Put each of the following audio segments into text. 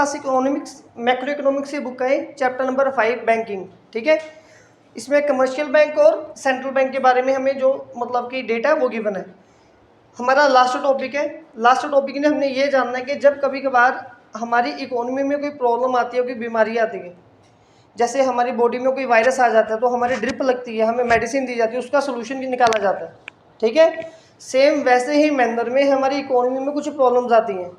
Class economics macro economics की book है, chapter number 5 banking. ठीक है, इसमें कमर्शियल बैंक और सेंट्रल बैंक के बारे में हमें जो मतलब कि डेटा है वो गिवन है। हमारा लास्ट टॉपिक है। लास्ट टॉपिक में हमने ये जानना है कि जब कभी कभार हमारी इकोनॉमी में कोई प्रॉब्लम आती है, कोई बीमारी आती है, जैसे हमारी बॉडी में कोई वायरस आ जाता है तो हमारी ड्रिप लगती है, हमें मेडिसिन दी जाती है, उसका सोल्यूशन भी निकाला जाता है। ठीक है, सेम वैसे ही मैनर में हमारी इकोनॉमी में कुछ प्रॉब्लम्स आती हैं।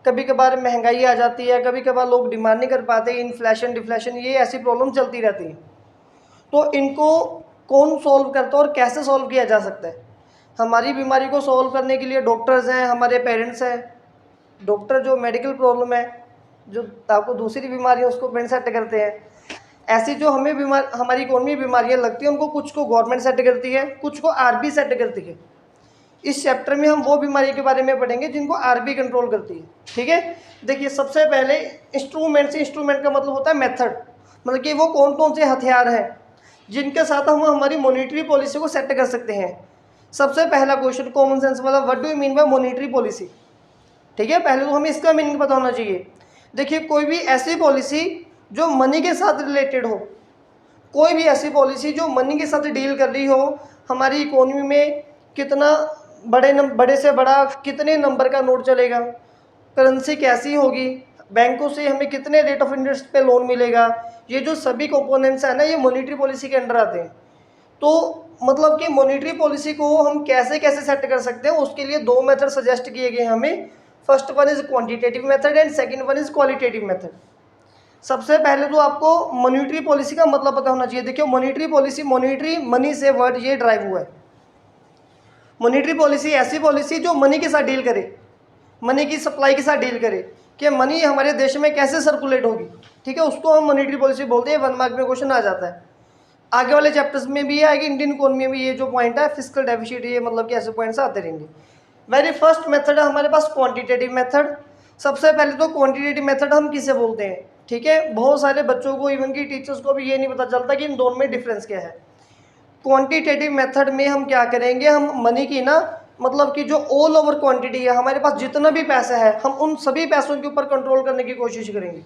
कभी कभार महंगाई आ जाती है, कभी कभार लोग डिमांड नहीं कर पाते, इन्फ्लेशन डिफ्लेशन, ये ऐसी प्रॉब्लम चलती रहती है। तो इनको कौन सॉल्व करता है और कैसे सॉल्व किया जा सकता है? हमारी बीमारी को सॉल्व करने के लिए डॉक्टर्स हैं, हमारे पेरेंट्स हैं। डॉक्टर जो मेडिकल प्रॉब्लम है, जो आपको दूसरी बीमारी है उसको पेरेंट सेट करते हैं। ऐसी जो हमें हमारी इकोनॉमी बीमारियां लगती हैं उनको कुछ को गवर्नमेंट सेट करती है, कुछ को आरबी सेट करती है। इस चैप्टर में हम वो बीमारी के बारे में पढ़ेंगे जिनको आरबी कंट्रोल करती है। ठीक है, देखिए सबसे पहले इंस्ट्रूमेंट से, इंस्ट्रूमेंट का मतलब होता है मेथड, मतलब कि वो कौन कौन से हथियार हैं जिनके साथ हम हमारी मॉनिटरी पॉलिसी को सेट कर सकते हैं। सबसे पहला क्वेश्चन कॉमन सेंस, मतलब what do you mean by monetary policy. ठीक है, पहले तो हमें इसका मीनिंग पता होना चाहिए। देखिए, कोई भी ऐसी पॉलिसी जो मनी के साथ रिलेटेड हो, कोई भी ऐसी पॉलिसी जो मनी के साथ डील कर रही हो, हमारी इकोनॉमी में कितना बड़े से बड़ा कितने नंबर का नोट चलेगा, करेंसी कैसी होगी, बैंकों से हमें कितने रेट ऑफ इंटरेस्ट पे लोन मिलेगा, ये जो सभी कंपोनेंट्स हैं ना, ये मॉनिटरी पॉलिसी के अंडर आते हैं। तो मतलब कि मॉनिटरी पॉलिसी को हम कैसे कैसे सेट कर सकते हैं, उसके लिए दो मेथड सजेस्ट किए गए हमें। First one is quantitative method and second one is qualitative method. सबसे पहले तो आपको मॉनिटरी पॉलिसी का मतलब पता होना चाहिए। देखिए, मॉनिटरी पॉलिसी, मॉनिटरी मनी से वर्ड ये ड्राइव हुआ है। मॉनिटरी पॉलिसी ऐसी पॉलिसी जो मनी के साथ डील करे, मनी की सप्लाई के साथ डील करे, कि मनी हमारे देश में कैसे सर्कुलेट होगी। ठीक है, उसको हम मॉनिटरी पॉलिसी बोलते हैं। 1 मार्क में क्वेश्चन आ जाता है। आगे वाले चैप्टर्स में भी आएगी, इंडियन इकोनॉमी में ये जो पॉइंट है फिस्कल डेफिसिट, ये मतलब कि ऐसे पॉइंट्स आते रहेंगे। वेरी फर्स्ट मेथड है हमारे पास क्वांटिटेटिव मेथड। सबसे पहले तो क्वांटिटेटिव मेथड हम किसे बोलते हैं? ठीक है, बहुत सारे बच्चों को, इवन की टीचर्स को भी ये नहीं पता चलता कि इन दोनों में डिफरेंस क्या है। क्वांटिटेटिव मेथड में हम क्या करेंगे, हम मनी की ना, मतलब कि जो ऑल ओवर क्वांटिटी है, हमारे पास जितना भी पैसा है, हम उन सभी पैसों के ऊपर कंट्रोल करने की कोशिश करेंगे।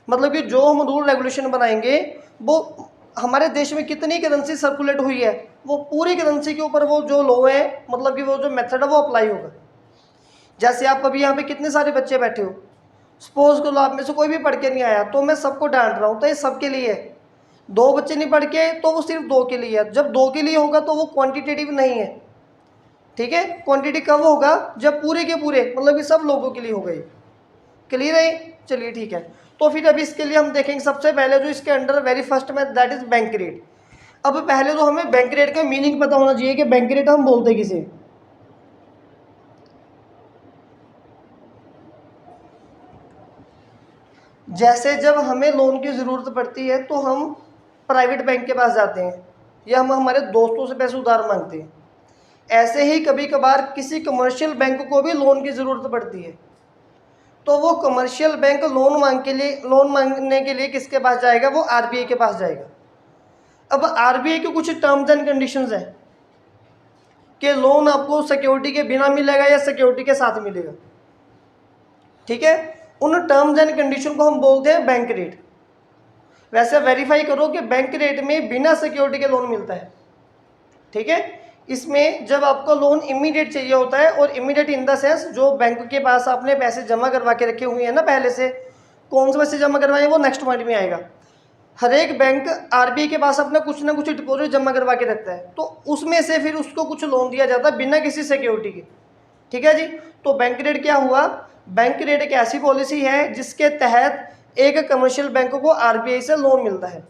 मतलब कि जो हम रूल रेगुलेशन बनाएंगे, वो हमारे देश में कितनी करेंसी सर्कुलेट हुई है, वो पूरी करेंसी के ऊपर वो जो लॉ है, मतलब कि वो जो मेथड है वो अप्लाई होगा। जैसे आप अभी यहाँ पे कितने सारे बच्चे बैठे हो, सपोज करो आप में से कोई भी पढ़ के नहीं आया, तो मैं सबको डांट रहा हूँ, तो ये सबके लिए है। 2 बच्चे नहीं पढ़ के तो वो सिर्फ 2 के लिए है। जब 2 के लिए होगा तो वो क्वांटिटेटिव नहीं है। ठीक है, क्वांटिटी कब होगा? जब पूरे के पूरे, मतलब कि सब लोगों के लिए हो गई। क्लियर है? चलिए ठीक है। तो फिर अभी इसके लिए हम देखेंगे सबसे पहले जो इसके अंडर वेरी फर्स्ट में, दैट इज बैंक रेट। अब पहले तो हमें बैंक रेट का मीनिंग पता होना चाहिए कि बैंक रेट हम बोलते किसे। जैसे जब हमें लोन की ज़रूरत पड़ती है तो हम प्राइवेट बैंक के पास जाते हैं, या हम हमारे दोस्तों से पैसे उधार मांगते हैं। ऐसे ही कभी कभार किसी कमर्शियल बैंक को भी लोन की ज़रूरत पड़ती है, तो वो कमर्शियल बैंक लोन मांगने के लिए किसके पास जाएगा? वो आरबीआई के पास जाएगा। अब आरबीआई के कुछ टर्म्स एंड कंडीशंस हैं कि लोन आपको सिक्योरिटी के बिना मिलेगा या सिक्योरिटी के साथ मिलेगा। ठीक है, उन टर्म्स एंड कंडीशन को हम बोलते हैं बैंक रेट। वैसे वेरीफाई करो कि बैंक रेट में बिना सिक्योरिटी के लोन मिलता है। ठीक है, इसमें जब आपको लोन इमीडिएट चाहिए होता है, और इमीडिएट इन द सेंस जो बैंक के पास आपने पैसे जमा करवा के रखे हुए हैं ना पहले से, कौन से पैसे जमा करवाए वो नेक्स्ट पॉइंट में आएगा। हर एक बैंक आरबीआई के पास अपना कुछ ना कुछ डिपॉजिट जमा करवा के रखता है, तो उसमें से फिर उसको कुछ लोन दिया जाता है बिना किसी सिक्योरिटी के। ठीक है जी, तो बैंक रेट क्या हुआ? बैंक रेट एक ऐसी पॉलिसी है जिसके तहत एक कमर्शियल बैंक को आरबीआई से लोन मिलता है।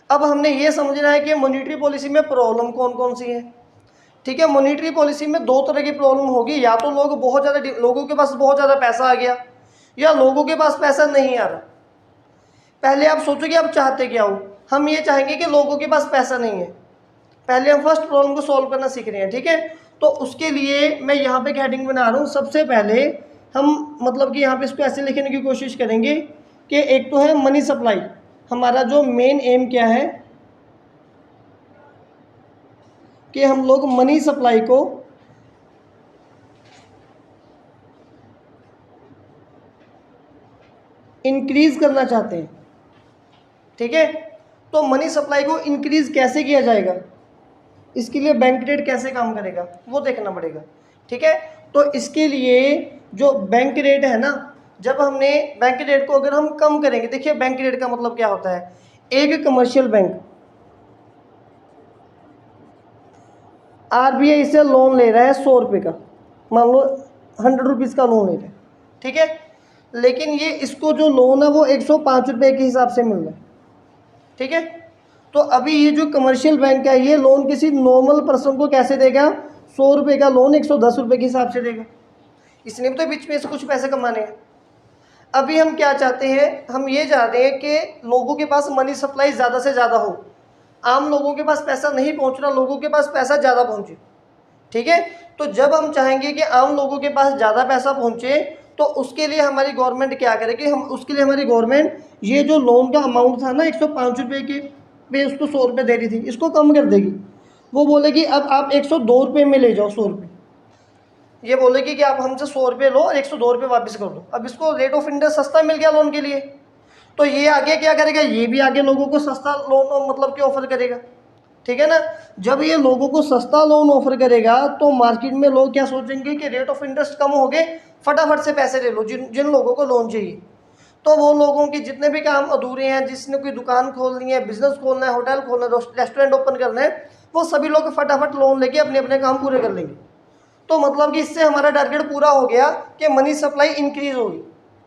अब हमने ये समझना है कि मॉनिटरी पॉलिसी में प्रॉब्लम कौन कौन सी है। ठीक है, मॉनिटरी पॉलिसी में 2 तरह की प्रॉब्लम होगी, या तो लोगों के पास बहुत ज़्यादा पैसा आ गया, या लोगों के पास पैसा नहीं आ रहा। पहले आप सोचो कि आप चाहते क्या हो। हम ये चाहेंगे कि लोगों के पास पैसा नहीं है। पहले हम फर्स्ट प्रॉब्लम को सॉल्व करना सीख रहे हैं। ठीक है, तो उसके लिए मैं यहाँ पे हेडिंग बना रहा हूँ। सबसे पहले हम मतलब कि यहाँ पे इसको ऐसे लिखने की कोशिश करेंगे कि एक तो है मनी सप्लाई। हमारा जो मेन एम क्या है कि हम लोग मनी सप्लाई को इंक्रीज करना चाहते हैं, ठीक है। तो मनी सप्लाई को इंक्रीज कैसे किया जाएगा, इसके लिए बैंक रेट कैसे काम करेगा वो देखना पड़ेगा, ठीक है। तो इसके लिए जो बैंक रेट है ना, जब हमने बैंक रेट को अगर हम कम करेंगे, देखिए बैंक रेट का मतलब क्या होता है। एक कमर्शियल बैंक आरबीआई से लोन ले रहा है 100 रुपये का, मान लो 100 रुपीज़ का लोन ले रहा है, ठीक है। लेकिन ये इसको जो लोन है वो 105 रुपये के हिसाब से मिल रहा है, ठीक है। तो अभी ये जो कमर्शियल बैंक है ये लोन किसी नॉर्मल पर्सन को कैसे देगा, 100 रुपये का लोन 110 रुपये के हिसाब से देगा। इसने भी तो बीच में से कुछ पैसे कमाने हैं। अभी हम क्या चाहते हैं, हम ये चाहते हैं कि लोगों के पास मनी सप्लाई ज़्यादा से ज़्यादा हो, आम लोगों के पास पैसा नहीं पहुंच रहा, लोगों के पास पैसा ज़्यादा पहुंचे, ठीक है। तो जब हम चाहेंगे कि आम लोगों के पास ज़्यादा पैसा पहुंचे, तो उसके लिए हमारी गवर्नमेंट क्या करेगी, हम उसके लिए हमारी गवर्नमेंट ये जो लोन का अमाउंट था ना 105 रुपये की पे उसको 100 रुपये दे रही थी, इसको कम कर देगी। वो बोलेगी अब आप 102 रुपये में ले जाओ 100 रुपये, ये बोलेगी कि आप हमसे 100 रुपये लो और 102 रुपये वापस कर दो। अब इसको रेट ऑफ इंटरेस्ट सस्ता मिल गया लोन के लिए, तो ये आगे क्या करेगा, ये भी आगे लोगों को सस्ता लोन मतलब कि ऑफर करेगा, ठीक है ना। जब ये लोगों को सस्ता लोन ऑफर करेगा तो मार्केट में लोग क्या सोचेंगे कि रेट ऑफ इंटरेस्ट कम हो गए, फटाफट से पैसे ले लो जिन जिन लोगों को लोन चाहिए। तो वो लोगों के जितने भी काम अधूरे हैं, जिसने कोई दुकान खोलनी है, बिजनेस खोलना है, होटल खोलना है, रेस्टोरेंट ओपन करना है, वो सभी लोग फटाफट लोन लेके अपने अपने काम पूरे कर लेंगे। तो मतलब कि इससे हमारा टारगेट पूरा हो गया कि मनी सप्लाई इंक्रीज होगी,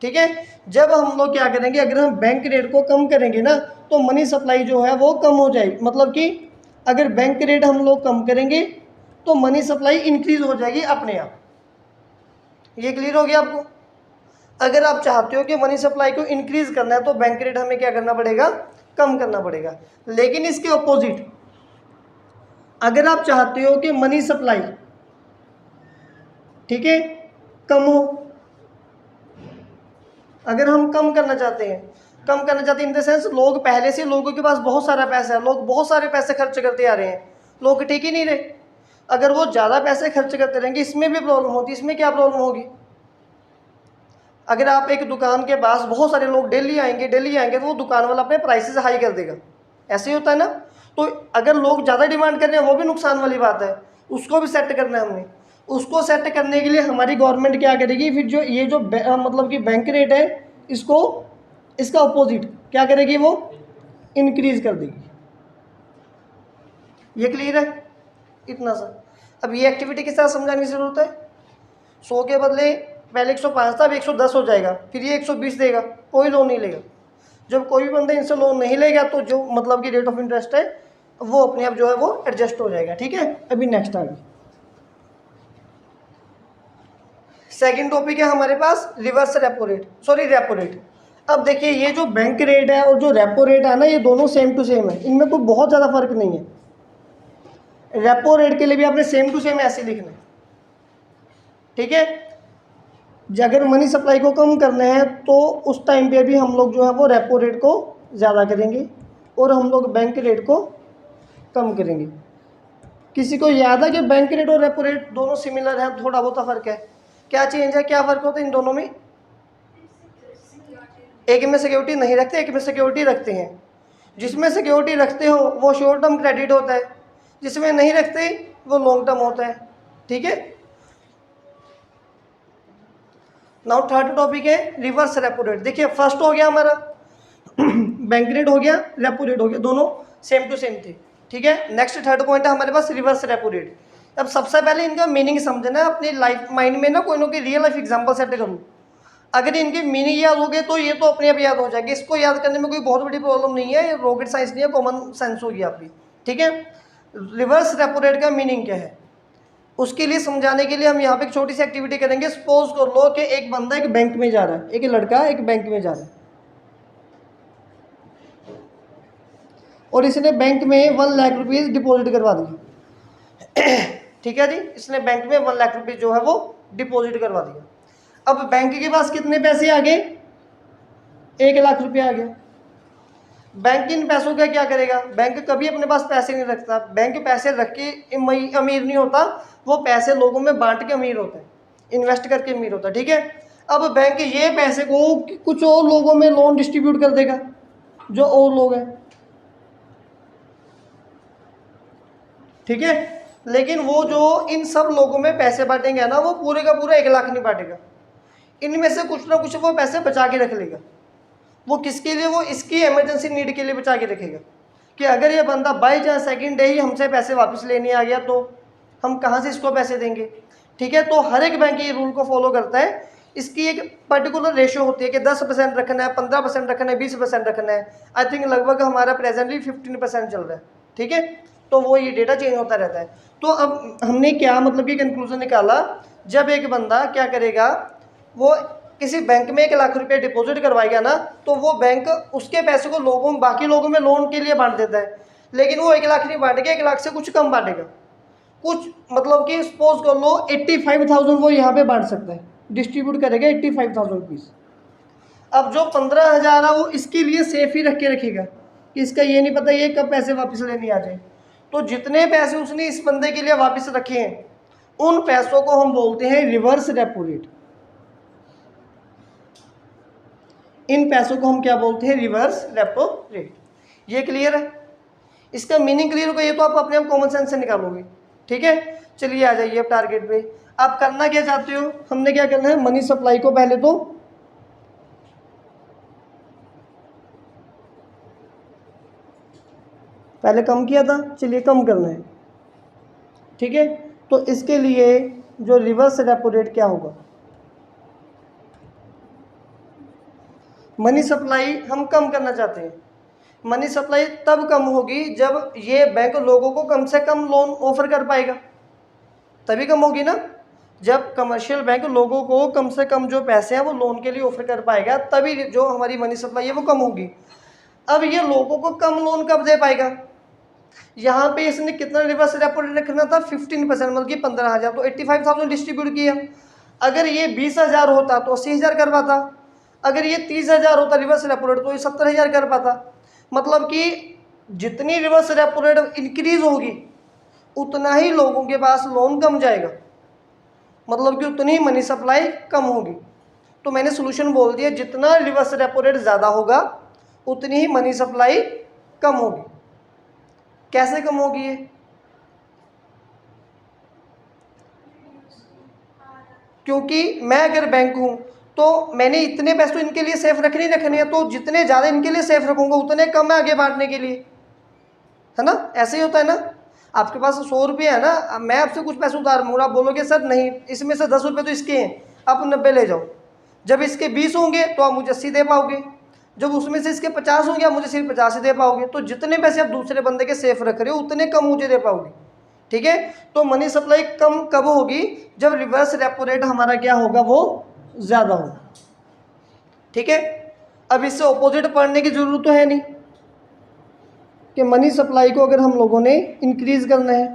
ठीक है। जब हम लोग क्या करेंगे, अगर हम बैंक रेट को कम करेंगे ना तो मनी सप्लाई जो है वो कम हो जाएगी। मतलब कि अगर बैंक रेट हम लोग कम करेंगे तो मनी सप्लाई इंक्रीज हो जाएगी अपने आप। ये क्लियर हो गया आपको। अगर आप चाहते हो कि मनी सप्लाई को इंक्रीज करना है तो बैंक रेट हमें क्या करना पड़ेगा, कम करना पड़ेगा। लेकिन इसके ऑपोजिट अगर आप चाहते हो कि मनी सप्लाई, ठीक है, कम हो, अगर हम कम करना चाहते हैं, कम करना चाहते हैं इन द सेंस लोग पहले से लोगों के पास बहुत सारा पैसा है, लोग बहुत सारे पैसे खर्च करते आ रहे हैं, लोग ठीक ही नहीं रहे। अगर वो ज़्यादा पैसे खर्च करते रहेंगे इसमें भी प्रॉब्लम होती है। इसमें क्या प्रॉब्लम होगी, अगर आप एक दुकान के पास बहुत सारे लोग डेली आएंगे तो वो दुकान वाला अपने प्राइसेस हाई कर देगा, ऐसे ही होता है ना। तो अगर लोग ज़्यादा डिमांड कर रहे हैं वो भी नुकसान वाली बात है, उसको भी सेट करना है हमने। उसको सेट करने के लिए हमारी गवर्नमेंट क्या करेगी, फिर जो ये जो मतलब कि बैंक रेट है इसको, इसका अपोजिट क्या करेगी, वो इंक्रीज कर देगी। ये क्लियर है इतना सा। अब ये एक्टिविटी किस तरह समझाने की ज़रूरत है, 100 के बदले पहले 105 था, अब 110 हो जाएगा, फिर ये 120 देगा, कोई लोन नहीं लेगा। जब कोई भी बंदा इनसे लोन नहीं लेगा तो जो मतलब कि रेट ऑफ इंटरेस्ट है वो अपने आप जो है वो एडजस्ट हो जाएगा, ठीक है। अभी नेक्स्ट आ गई सेकंड टॉपिक है हमारे पास reverse repo rate, sorry repo rate. अब देखिए ये जो बैंक रेट है और जो रेपो रेट है ना, ये दोनों सेम टू सेम है, इनमें कोई बहुत ज़्यादा फर्क नहीं है। रेपो रेट के लिए भी आपने सेम टू सेम ऐसे लिखना है, ठीक है। अगर मनी सप्लाई को कम करना है तो उस टाइम पे भी हम लोग जो है वो रेपो रेट को ज़्यादा करेंगे और हम लोग बैंक रेट को कम करेंगे। किसी को याद है कि बैंक रेट और रेपो रेट दोनों सिमिलर हैं, थोड़ा बहुत फ़र्क है, क्या चेंज है, क्या फ़र्क होता है इन दोनों में। एक में सिक्योरिटी नहीं रखते, एक में सिक्योरिटी रखते हैं। जिसमें सिक्योरिटी रखते हो वो शॉर्ट टर्म क्रेडिट होता है, जिसमें नहीं रखते वो लॉन्ग टर्म होता है, ठीक है। नाउ थर्ड टॉपिक है रिवर्स रेपो रेट। देखिए फर्स्ट हो गया हमारा बैंक रेट हो गया, रेपो रेट हो गया, दोनों सेम टू सेम थे, ठीक है। नेक्स्ट थर्ड पॉइंट है हमारे पास रिवर्स रेपो रेट। अब सबसे पहले इनका मीनिंग समझना है, अपनी लाइफ माइंड में ना कोई ना कोई रियल लाइफ एग्जांपल सेट करूँ। अगर इनके मीनिंग याद हो गए तो ये तो अपने आप याद हो जाएगी, इसको याद करने में कोई बहुत बड़ी प्रॉब्लम नहीं है, ये रॉकेट साइंस नहीं है, कॉमन सेंस होगी आपकी, ठीक है। रिवर्स रेपो रेट का मीनिंग क्या है उसके लिए समझाने के लिए हम यहाँ पे एक छोटी सी एक्टिविटी करेंगे। सपोज कर लो कि एक बंदा एक बैंक में जा रहा है, एक लड़का एक बैंक में जा रहा है और इसने बैंक में 1 लाख रुपीज़ डिपॉजिट करवा दिया ठीक है जी, इसने बैंक में 1 लाख रुपीज़ जो है वो डिपॉजिट करवा दिया। अब बैंक के पास कितने पैसे आ गए, 1 लाख रुपये आ गया। बैंक इन पैसों का क्या करेगा, बैंक कभी अपने पास पैसे नहीं रखता, बैंक पैसे रख के अमीर नहीं होता, वो पैसे लोगों में बांट के अमीर होता है, इन्वेस्ट करके अमीर होता है, ठीक है। अब बैंक ये पैसे को कुछ और लोगों में लोन डिस्ट्रीब्यूट कर देगा जो और लोग हैं, ठीक है। लेकिन वो जो इन सब लोगों में पैसे बांटेंगे ना, वो पूरे का पूरा 1 लाख नहीं बांटेगा, इनमें से कुछ ना कुछ वो पैसे बचा के रख लेगा। वो किसके लिए? वो इसकी इमरजेंसी नीड के लिए बचा के रखेगा कि अगर ये बंदा बाई चांस सेकेंड डे ही हमसे पैसे वापस लेने आ गया तो हम कहाँ से इसको पैसे देंगे, ठीक है। तो हर एक बैंक ये रूल को फॉलो करता है। इसकी एक पर्टिकुलर रेशियो होती है कि 10% रखना है, 15% रखना है, 20% रखना है। आई थिंक लगभग हमारा प्रेजेंटली 15% चल रहा है, ठीक है। तो वो ये डेटा चेंज होता रहता है। तो अब हमने क्या मतलब कि कंक्लूजन निकाला, जब एक बंदा क्या करेगा, वो किसी बैंक में 1 लाख रुपए डिपॉजिट करवाएगा ना, तो वो बैंक उसके पैसे को बाकी लोगों में लोन के लिए बांट देता है। लेकिन वो 1 लाख नहीं बांटेगा, 1 लाख से कुछ कम बांटेगा। कुछ मतलब कि सपोज कर लो 85,000 वो यहाँ पे बांट सकता है, डिस्ट्रीब्यूट करेगा 85,000 रुपीज़। अब जो 15,000 है वो इसके लिए सेफ ही रख के रखेगा कि इसका ये नहीं पता ये कब पैसे वापस लेने आ जाए। तो जितने पैसे उसने इस बंदे के लिए वापस रखे हैं, उन पैसों को हम बोलते हैं रिवर्स रेपो रेट। इन पैसों को हम क्या बोलते हैं? Reverse repo rate. ये क्लियर है? इसका मीनिंग क्लियर होगा, ये तो आप अपने आप कॉमन सेंस से निकालोगे, ठीक है। चलिए आ जाइए अब टारगेट पे। आप करना क्या चाहते हो? हमने क्या करना है, मनी सप्लाई को पहले तो कम किया था, चलिए कम करना है, ठीक है। तो इसके लिए जो रिवर्स रेपो रेट क्या होगा, मनी सप्लाई हम कम करना चाहते हैं। मनी सप्लाई तब कम होगी जब ये बैंक लोगों को कम से कम लोन ऑफर कर पाएगा, तभी कम होगी ना। जब कमर्शियल बैंक लोगों को कम से कम जो पैसे हैं वो लोन के लिए ऑफर कर पाएगा, तभी जो हमारी मनी सप्लाई है वो कम होगी। अब ये लोगों को कम लोन कब दे पाएगा? यहाँ पे इसने कितना रिवर्स रेपो रेट रखना था? 15%, मतलब कि 15,000। तो 85,000 डिस्ट्रीब्यूट किया। अगर ये 20,000 होता तो 80,000 कर पाता। अगर ये 30,000 होता रिवर्स रेपो रेट तो ये 70,000 कर पाता। मतलब कि जितनी रिवर्स रेपो रेट इंक्रीज होगी उतना ही लोगों के पास लोन कम जाएगा, मतलब कि उतनी मनी सप्लाई कम होगी। तो मैंने सोल्यूशन बोल दिया, जितना रिवर्स रेपो रेट ज़्यादा होगा उतनी ही मनी सप्लाई कम होगी। कैसे कम होगी ये? क्योंकि मैं अगर बैंक हूँ तो मैंने इतने पैसे तो इनके लिए सेफ रखने ही रखने हैं, तो जितने ज़्यादा इनके लिए सेफ रखूँगा उतने कम है आगे बांटने के लिए, है ना। ऐसे ही होता है ना। आपके पास 100 रुपये है ना, मैं आपसे कुछ पैसे उधार मांगूंगा, आप बोलोगे सर नहीं, इसमें से 10 रुपये तो इसके हैं, आप 90 ले जाओ। जब इसके 20 होंगे तो आप मुझे 80 दे पाओगे, जब उसमें से इसके 50 होंगे आप मुझे सिर्फ 50 ही दे पाओगे। तो जितने पैसे आप दूसरे बंदे के सेफ रख रहे हो उतने कम मुझे दे पाओगे, ठीक है। तो मनी सप्लाई कम कब होगी? जब रिवर्स रेपो रेट हमारा क्या होगा, वो ज़्यादा होगा, ठीक है। अब इससे ऑपोजिट पढ़ने की जरूरत तो है नहीं कि मनी सप्लाई को अगर हम लोगों ने इंक्रीज करना है,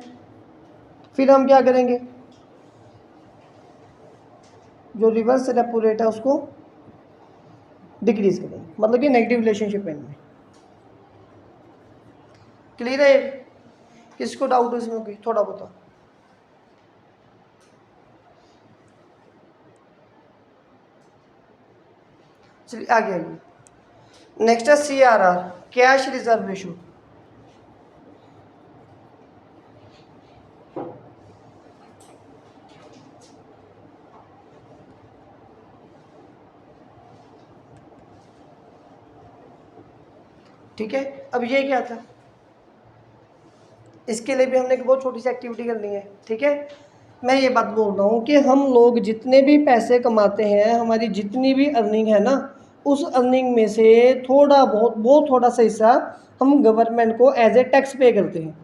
फिर हम क्या करेंगे, जो रिवर्स रेपो रेट है उसको डिक्रीज करेंगे, मतलब कि नेगेटिव रिलेशनशिप है इनमें। क्लियर है? किसको डाउट है इसमें कोई थोड़ा बहुत? चलिए आगे आइए। नेक्स्ट है CRR, कैश रिजर्व रेशो। ठीक है। अब ये क्या था, इसके लिए भी हमने एक बहुत छोटी सी एक्टिविटी करनी है, ठीक है। मैं ये बात बोल रहा हूँ कि हम लोग जितने भी पैसे कमाते हैं, हमारी जितनी भी अर्निंग है ना, उस अर्निंग में से थोड़ा बहुत थोड़ा सा हिस्सा हम गवर्नमेंट को एज ए टैक्स पे करते हैं।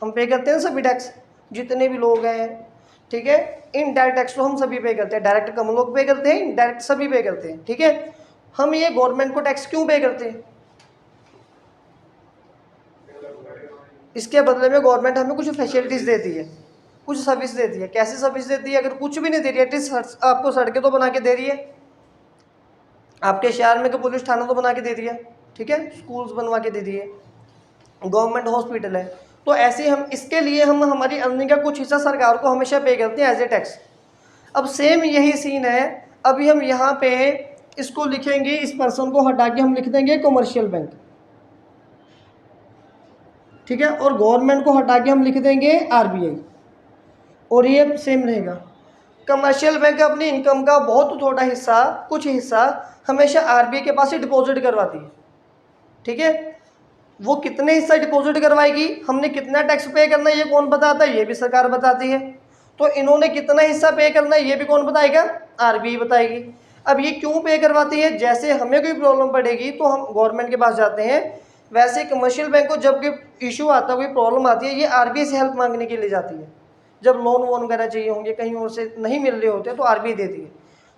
हम पे करते हैं सभी टैक्स, जितने भी लोग हैं, ठीक है। इनडायरेक्ट टैक्स तो हम सभी पे करते हैं, डायरेक्ट कम लोग पे करते हैं, इनडायरेक्ट सभी पे करते हैं, ठीक है। हम ये गवर्नमेंट को टैक्स क्यों पे करते हैं? इसके बदले में गवर्नमेंट हमें कुछ फैसिलिटीज़ देती है, कुछ सर्विस देती है। कैसी सर्विस देती है? अगर कुछ भी नहीं दे रही है, एटलीस्ट आपको सड़कें तो बना के दे रही है, आपके शहर में तो पुलिस थाना तो बना के दे दिया, ठीक है, स्कूल्स बनवा के दे दिए, गवर्नमेंट हॉस्पिटल है। तो ऐसे हम इसके लिए हम हमारी अर्निंग का कुछ हिस्सा सरकार को हमेशा पे करते हैं एज ए टैक्स। अब सेम यही सीन है, अभी हम यहाँ पे इसको लिखेंगे, इस पर्सन को हटा के हम लिख देंगे कमर्शियल बैंक, ठीक है, और गवर्नमेंट को हटा के हम लिख देंगे आरबीआई, और ये सेम रहेगा। कमर्शियल बैंक अपनी इनकम का बहुत थोड़ा हिस्सा, कुछ हिस्सा हमेशा आरबीआई के पास ही डिपॉजिट करवाती है, ठीक है। वो कितने हिस्सा डिपॉजिट करवाएगी, हमने कितना टैक्स पे करना है ये कौन बताता है, ये भी सरकार बताती है। तो इन्होंने कितना हिस्सा पे करना है ये भी कौन बताएगा, आरबीआई बताएगी। अब ये क्यों पे करवाती है, जैसे हमें कोई प्रॉब्लम पड़ेगी तो हम गवर्नमेंट के पास जाते हैं, वैसे कमर्शियल बैंक को जब कोई इशू आता है, कोई प्रॉब्लम आती है, ये आरबीआई से हेल्प मांगने के लिए जाती है। जब लोन वोन वगैरह चाहिए होंगे, कहीं और से नहीं मिल रहे होते तो आरबीआई देती है।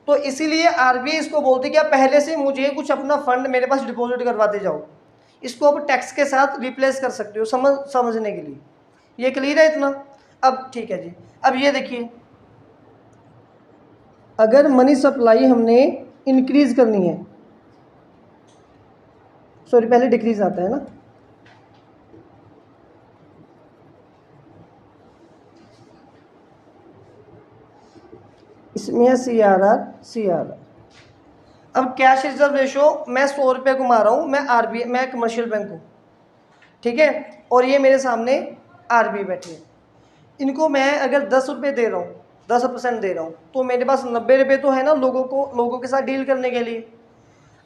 तो इसीलिए आरबीआई इसको बोलती है कि आप पहले से मुझे कुछ अपना फंड मेरे पास डिपॉजिट करवाते जाओ। इसको आप टैक्स के साथ रिप्लेस कर सकते हो, समझने के लिए। ये क्लियर है इतना। अब ठीक है जी, अब ये देखिए, अगर मनी सप्लाई हमने इंक्रीज करनी है, सॉरी पहले डिक्रीज आता है ना, इसमें है CRR। अब कैश रिजर्व रेशो, मैं 100 रुपये कमा रहा हूँ, मैं कमर्शियल बैंक हूँ, ठीक है, और ये मेरे सामने आरबीआई बैठी है। इनको मैं अगर 10 रुपये दे रहा हूँ, 10% दे रहा हूँ, तो मेरे पास 90 रुपये तो है ना लोगों के साथ डील करने के लिए।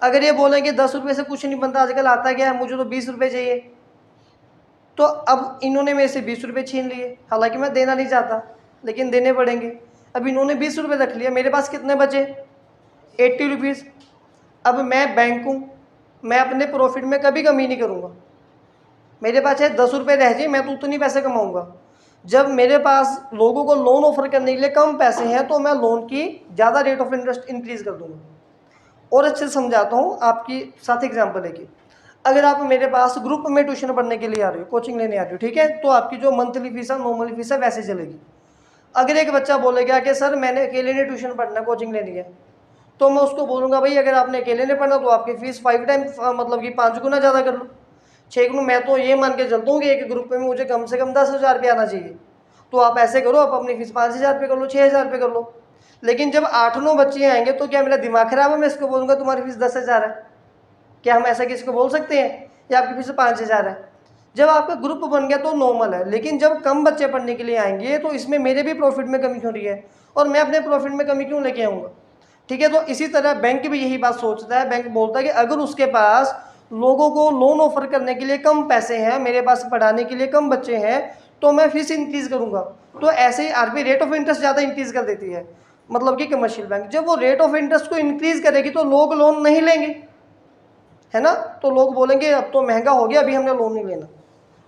अगर ये बोलेंगे 10 रुपये से कुछ नहीं बनता, आजकल आता क्या है, मुझे तो 20 रुपये चाहिए, तो अब इन्होंने मेरे से 20 रुपये छीन लिए, हालांकि मैं देना नहीं चाहता लेकिन देने पड़ेंगे। अब इन्होंने 20 रुपये रख लिया, मेरे पास कितने बचे, 80 रुपीज़। अब मैं बैंक हूँ, मैं अपने प्रॉफिट में कभी कमी नहीं करूँगा, मेरे पास चाहे 10 रुपये रह जाए, मैं तो उतनी पैसे कमाऊँगा। जब मेरे पास लोगों को लोन ऑफर करने के लिए कम पैसे हैं तो मैं लोन की ज़्यादा रेट ऑफ इंटरेस्ट इंक्रीज़ कर दूँगा। और अच्छे से समझाता हूँ आपकी साथ एग्जाम्पल है कि अगर आप मेरे पास ग्रुप में ट्यूशन पढ़ने के लिए आ रहे हो, कोचिंग लेने आ रहे हो, ठीक है, तो आपकी जो मंथली फीस है, नॉर्मल फीस है, वैसे चलेगी। अगर एक बच्चा बोलेगा कि सर मैंने अकेले ने ट्यूशन पढ़ना, कोचिंग लेनी है, तो मैं उसको बोलूँगा भाई अगर आपने अकेले ने पढ़ना तो आपकी फ़ीस 5 टाइम मतलब कि 5 गुना ज़्यादा कर लो, 6 गुना। मैं तो ये मान के चलता हूँ कि एक ग्रुप में मुझे कम से कम 10,000 रुपये आना चाहिए, तो आप ऐसे करो, आप अपनी फ़ीस 5,000 रुपये कर लो, 6,000 रुपये कर लो। लेकिन जब 8-9 बच्चे आएंगे तो क्या मेरा दिमाग खराब है, मैं इसको बोलूँगा तुम्हारी फीस 10,000 है? क्या हम ऐसा किसी को बोल सकते हैं, या आपकी फीस 5,000 है? जब आपका ग्रुप बन गया तो नॉर्मल है, लेकिन जब कम बच्चे पढ़ने के लिए आएंगे तो इसमें मेरे भी प्रॉफिट में कमी हो रही है, और मैं अपने प्रॉफिट में कमी क्यों लेके आऊँगा, ठीक है। तो इसी तरह बैंक भी यही बात सोचता है, बैंक बोलता है कि अगर उसके पास लोगों को लोन ऑफर करने के लिए कम पैसे हैं, मेरे पास पढ़ाने के लिए कम बच्चे हैं, तो मैं फीस इंक्रीज़ करूँगा। तो ऐसे ही आरबीआई रेट ऑफ इंटरेस्ट ज़्यादा इंक्रीज़ कर देती है, मतलब कि कमर्शियल बैंक जब वो रेट ऑफ इंटरेस्ट को इंक्रीज़ करेगी तो लोग लोन नहीं लेंगे, है ना, तो लोग बोलेंगे अब तो महंगा हो गया, अभी हमने लोन नहीं लेना।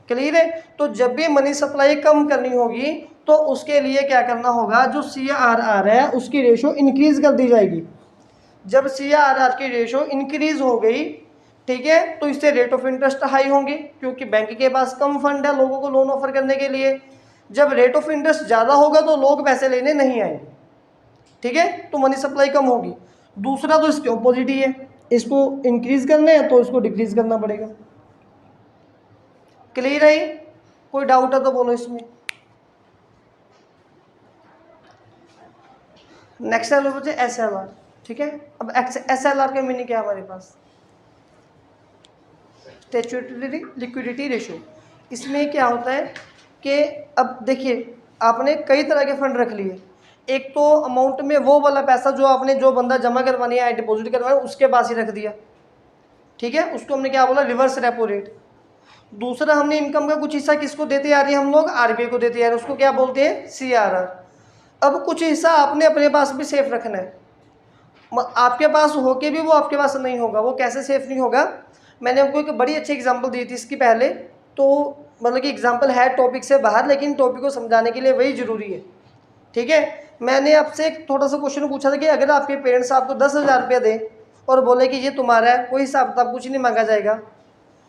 क्लियर है। तो जब भी मनी सप्लाई कम करनी होगी तो उसके लिए क्या करना होगा, जो CRR है उसकी रेशो इंक्रीज कर दी जाएगी। जब CRR की रेशो इंक्रीज हो गई, ठीक है, तो इससे रेट ऑफ इंटरेस्ट हाई होंगे, क्योंकि बैंक के पास कम फंड है लोगों को लोन ऑफर करने के लिए। जब रेट ऑफ इंटरेस्ट ज़्यादा होगा तो लोग पैसे लेने नहीं आएंगे, ठीक है, तो मनी सप्लाई कम होगी। दूसरा तो इसके ऑपोजिट ही है, इसको इंक्रीज करना है तो इसको डिक्रीज करना पड़ेगा। क्लियर है? कोई डाउट है तो बोलो इसमें। नेक्स्ट है बच्चे SLR, ठीक है। अब SLR का मीनिंग क्या है हमारे पास, स्टैट्यूटरी लिक्विडिटी रेशो। इसमें क्या होता है कि अब देखिए आपने कई तरह के फंड रख लिए, एक तो अमाउंट में वो वाला पैसा जो आपने जो बंदा जमा करवाने या डिपॉजिट करवाना उसके पास ही रख दिया, ठीक है, उसको हमने क्या बोला, रिवर्स रेपो रेट। दूसरा हमने इनकम का कुछ हिस्सा किसको देते आ रहे हैं हम लोग, आरबीआई को देते आ रहे हैं, उसको क्या बोलते हैं, CRR। अब कुछ हिस्सा आपने अपने पास भी सेफ रखना है, आपके पास होके भी वो आपके पास नहीं होगा। वो कैसे सेफ नहीं होगा, मैंने आपको एक बड़ी अच्छी एग्जांपल दी थी इसकी पहले, तो मतलब कि एग्जांपल है टॉपिक से बाहर, लेकिन टॉपिक को समझाने के लिए वही ज़रूरी है, ठीक है। मैंने आपसे एक थोड़ा सा क्वेश्चन पूछा था कि अगर आपके पेरेंट्स आपको 10,000 रुपये दें और बोले कि ये तुम्हारा है, कोई हिसाब किताब कुछ नहीं मांगा जाएगा,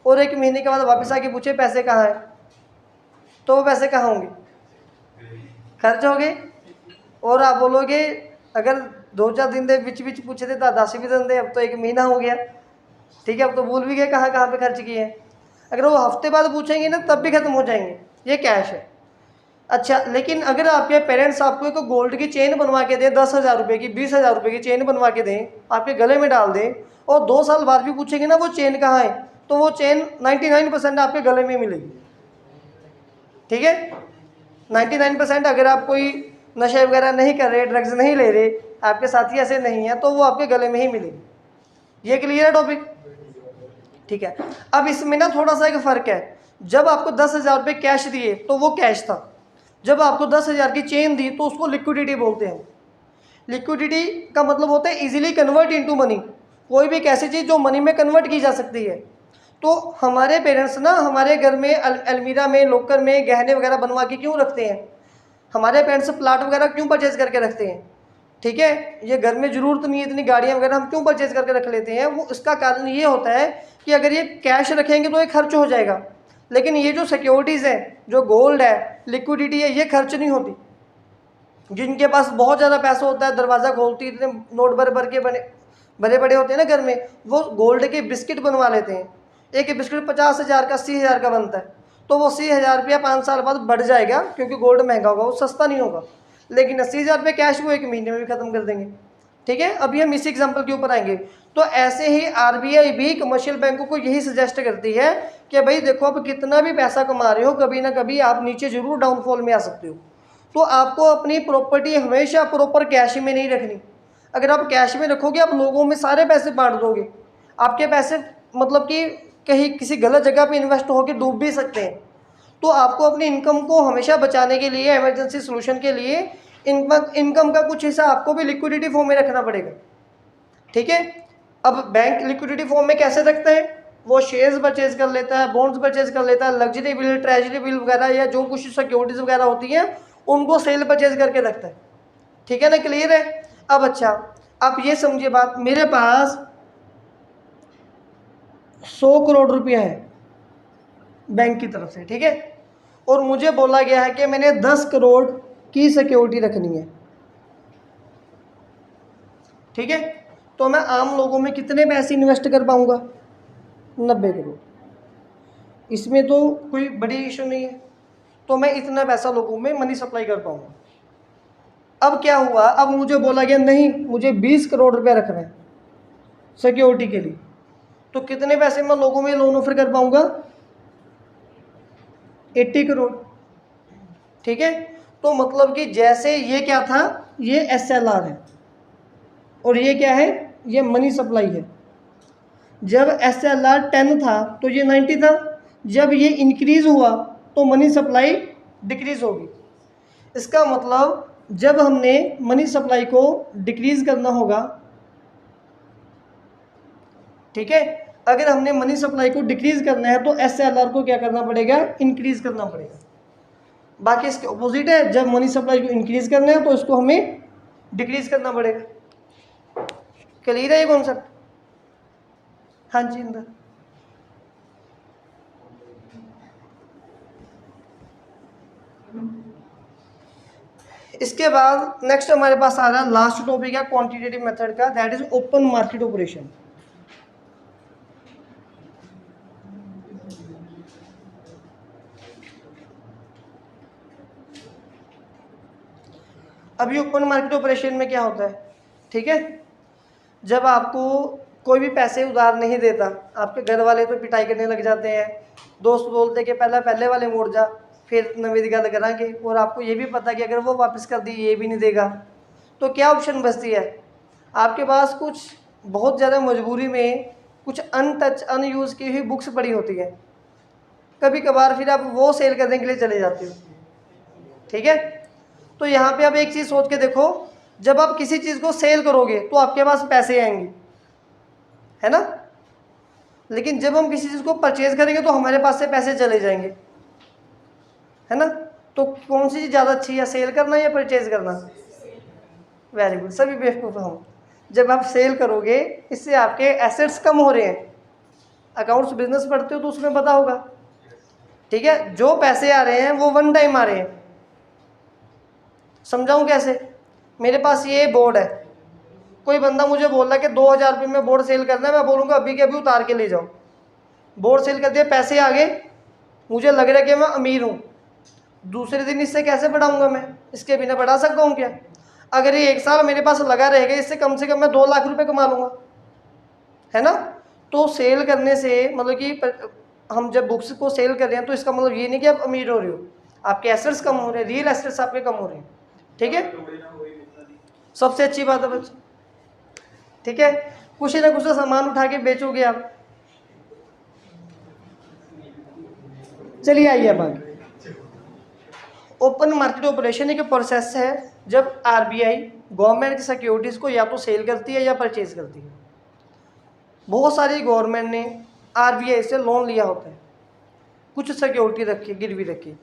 और 1 महीने के बाद वापस आके पूछे पैसे कहाँ हैं, तो वो पैसे कहाँ होंगे, खर्च हो गए। और आप बोलोगे अगर 2-4 दिन दे बिच बिच पूछे थे तो 10 भी दिन दे, अब तो 1 महीना हो गया, ठीक है, अब तो भूल भी गए कहाँ कहाँ पे खर्च किए हैं। अगर वो हफ्ते बाद पूछेंगे ना तब भी ख़त्म हो जाएंगे, ये कैश है। अच्छा, लेकिन अगर आपके पेरेंट्स आपको एक गोल्ड की चेन बनवा के दें 10,000 रुपये की, 20,000 रुपये की चेन बनवा के दें, आपके गले में डाल दें, और 2 साल बाद भी पूछेंगे ना वो चेन कहाँ है, तो वो चेन 99% आपके गले में मिलेगी। ठीक है, 99% अगर आप कोई नशे वगैरह नहीं कर रहे, ड्रग्स नहीं ले रहे, आपके साथी ऐसे नहीं है, तो वो आपके गले में ही मिलेगी। ये क्लियर है टॉपिक? ठीक है। अब इसमें ना थोड़ा सा एक फ़र्क है। जब आपको 10,000 रुपये कैश दिए तो वो कैश था, जब आपको 10,000 की चेन दी तो उसको लिक्विडिटी बोलते हैं। लिक्विडिटी का मतलब होता है इजीली कन्वर्ट इनटू मनी, कोई भी एक ऐसी चीज़ जो मनी में कन्वर्ट की जा सकती है। तो हमारे पेरेंट्स ना हमारे घर में अलमीरा में, लॉकर में गहने वगैरह बनवा के क्यों रखते हैं? हमारे पेरेंट्स प्लाट वगैरह क्यों परचेज करके रखते हैं? ठीक है, ये घर में ज़रूरत नहीं है इतनी गाड़ियाँ वगैरह हम क्यों परचेज करके रख लेते हैं? वो इसका कारण ये होता है कि अगर ये कैश रखेंगे तो ये खर्च हो जाएगा, लेकिन ये जो सिक्योरिटीज़ हैं, जो गोल्ड है, लिक्विडिटी है, ये खर्च नहीं होती। जिनके पास बहुत ज़्यादा पैसा होता है, दरवाज़ा खोलती इतने नोट भर भर के बड़े बड़े होते हैं ना घर में, वो गोल्ड के बिस्किट बनवा लेते हैं। एक बिस्किट 50,000 का, 80,000 का बनता है, तो वो 80,000 रुपया 5 साल बाद बढ़ जाएगा, क्योंकि गोल्ड महंगा होगा, वो सस्ता नहीं होगा। लेकिन 80,000 रुपये कैश वो 1 महीने में भी ख़त्म कर देंगे। ठीक है, अभी हम इसी एग्जाम्पल के ऊपर आएंगे। तो ऐसे ही आरबीआई भी कमर्शियल बैंकों को यही सजेस्ट करती है कि भाई देखो, आप कितना भी पैसा कमा रहे हो, कभी ना कभी आप नीचे ज़रूर डाउनफॉल में आ सकते हो। तो आपको अपनी प्रॉपर्टी हमेशा प्रॉपर कैश में नहीं रखनी। अगर आप कैश में रखोगे, आप लोगों में सारे पैसे बांट दोगे, आपके पैसे मतलब कि कहीं किसी गलत जगह पे इन्वेस्ट होकर डूब भी सकते हैं। तो आपको अपनी इनकम को हमेशा बचाने के लिए, इमरजेंसी सोल्यूशन के लिए इनकम का कुछ हिस्सा आपको भी लिक्विडिटी फॉर्म में रखना पड़ेगा। ठीक है, अब बैंक लिक्विडिटी फॉर्म में कैसे रखता है? वो शेयर्स परचेज कर लेता है, बॉन्ड्स परचेज कर लेता है, लग्जरी बिल, ट्रेजरी बिल वगैरह, या जो कुछ सिक्योरिटीज वगैरह होती हैं उनको सेल परचेज करके रखता है। ठीक है ना, क्लियर है? अब अच्छा, आप ये समझिए बात, मेरे पास 100 करोड़ रुपया है बैंक की तरफ से, ठीक है, और मुझे बोला गया है कि मैंने 10 करोड़ की सिक्योरिटी रखनी है। ठीक है, तो मैं आम लोगों में कितने पैसे इन्वेस्ट कर पाऊंगा? 90 करोड़। इसमें तो कोई बड़ी इशू नहीं है, तो मैं इतना पैसा लोगों में मनी सप्लाई कर पाऊंगा। अब क्या हुआ, अब मुझे बोला गया नहीं, मुझे 20 करोड़ रुपया रखना है सिक्योरिटी के लिए, तो कितने पैसे मैं लोगों में लोन ऑफर कर पाऊंगा? 80 करोड़। ठीक है, तो मतलब कि जैसे ये क्या था, ये SLR है, और ये क्या है, ये मनी सप्लाई है। जब SLR 10 था तो ये 90 था, जब ये इंक्रीज हुआ तो मनी सप्लाई डिक्रीज होगी। इसका मतलब जब हमने मनी सप्लाई को डिक्रीज करना होगा, ठीक है, अगर हमने मनी सप्लाई को डिक्रीज करना है तो SLR को क्या करना पड़ेगा? इंक्रीज करना पड़ेगा। बाकी इसके ऑपोजिट है, जब मनी सप्लाई को इंक्रीज करना है तो इसको हमें डिक्रीज करना पड़ेगा। क्लियर है ये कॉन्सेप्ट? हाँ जी, अंदर इसके बाद नेक्स्ट हमारे पास आ रहा है लास्ट टॉपिक है क्वांटिटेटिव मेथड का, that is open market operation. अभी ओपन मार्केट ऑपरेशन में क्या होता है? ठीक है, जब आपको कोई भी पैसे उधार नहीं देता, आपके घर वाले तो पिटाई करने लग जाते हैं, दोस्त बोलते कि पहले वाले मोड़ जा, फिर नवी गल करांगे, और आपको ये भी पता कि अगर वो वापस कर दी ये भी नहीं देगा, तो क्या ऑप्शन बचती है? आपके पास कुछ बहुत ज़्यादा मजबूरी में कुछ अनटच अनयूज़ की हुई बुक्स पड़ी होती हैं, कभी कभार फिर आप वो सेल करने के लिए चले जाते हो। ठीक है, तो यहाँ पे आप एक चीज़ सोच के देखो, जब आप किसी चीज़ को सेल करोगे तो आपके पास पैसे आएंगे, है ना, लेकिन जब हम किसी चीज़ को परचेज करेंगे तो हमारे पास से पैसे चले जाएंगे, है ना। तो कौन सी चीज़ ज़्यादा अच्छी है, सेल करना या परचेज करना? वेरी गुड, सभी बेवकूफ़ हम। जब आप सेल करोगे इससे आपके एसेट्स कम हो रहे हैं। अकाउंट्स बिजनेस पढ़ते हो तो उसमें पता होगा। ठीक है, जो पैसे आ रहे हैं वो वन टाइम आ रहे हैं। समझाऊं कैसे? मेरे पास ये बोर्ड है, कोई बंदा मुझे बोल रहा है कि 2,000 रुपये में बोर्ड सेल करना है, मैं बोलूँगा अभी के अभी उतार के ले जाओ। बोर्ड सेल कर दिया, पैसे आ गए, मुझे लग रहा है कि मैं अमीर हूँ, दूसरे दिन इससे कैसे बढ़ाऊंगा मैं? इसके बिना बढ़ा सकता हूँ क्या? अगर ये 1 साल मेरे पास लगा रहेगा, इससे कम से कम मैं 2 लाख रुपए कमा लूँगा, है ना? तो सेल करने से मतलब कि हम जब बुक्स को सेल कर रहे हैं तो इसका मतलब ये नहीं कि आप अमीर हो रहे हो, आपके एसेट्स कम हो रहे हैं, रियल एसेट्स आपके कम हो रहे हैं, ठीक है? सबसे अच्छी बात है बच्चे, ठीक है? कुछ ना कुछ सामान उठा के बेचोगे आप। चलिए आइए अब आगे। ओपन मार्केट ऑपरेशन एक प्रोसेस है जब आरबीआई गवर्नमेंट की सिक्योरिटीज़ को या तो सेल करती है या परचेज करती है। बहुत सारी गवर्नमेंट ने आरबीआई से लोन लिया होता है, कुछ सिक्योरिटी रखी, गिरवी रखी,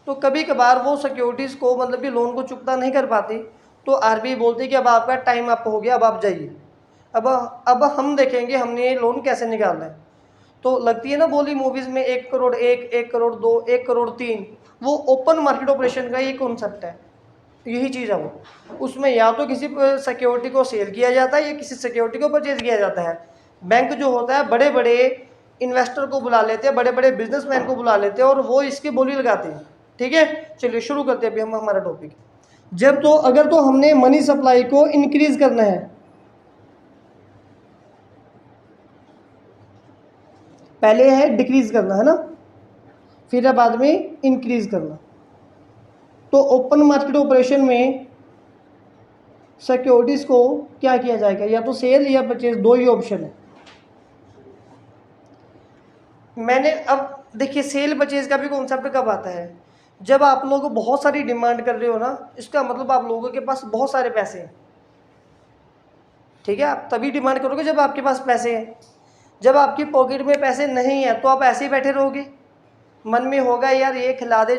तो कभी कभार वो सिक्योरिटीज़ को मतलब कि लोन को चुकता नहीं कर पाती, तो आरबीआई बोलती है कि अब आपका टाइम अप हो गया, अब आप जाइए, अब हम देखेंगे हमने ये लोन कैसे निकालना है। तो लगती है ना बोली मूवीज़ में 1 करोड़ 1, 1 करोड़ 2, 1 करोड़ 3, वो ओपन मार्केट ऑपरेशन का ये कॉन्सेप्ट है, यही चीज़ है वो। उसमें या तो किसी सिक्योरिटी को सेल किया जाता है या किसी सिक्योरिटी को परचेज किया जाता है। बैंक जो होता है बड़े बड़े इन्वेस्टर को बुला लेते हैं, बड़े बड़े बिजनेसमैन को बुला लेते हैं और वो इसकी बोली लगाते हैं, ठीक है? चलिए शुरू करते हैं अभी हम हमारा टॉपिक। जब तो अगर तो हमने मनी सप्लाई को इंक्रीज करना है, पहले है डिक्रीज करना, है ना, फिर है बाद में इंक्रीज करना। तो ओपन मार्केट ऑपरेशन में सिक्योरिटीज को क्या किया जाएगा, या तो सेल या परचेज, दो ही ऑप्शन है। मैंने अब देखिए सेल परचेज का भी कॉन्सेप्ट कब आता है, जब आप लोग बहुत सारी डिमांड कर रहे हो ना, इसका मतलब आप लोगों के पास बहुत सारे पैसे हैं, ठीक है? आप तभी डिमांड करोगे जब आपके पास पैसे हैं। जब आपकी पॉकेट में पैसे नहीं है तो आप ऐसे ही बैठे रहोगे, मन में होगा यार ये खिला दे,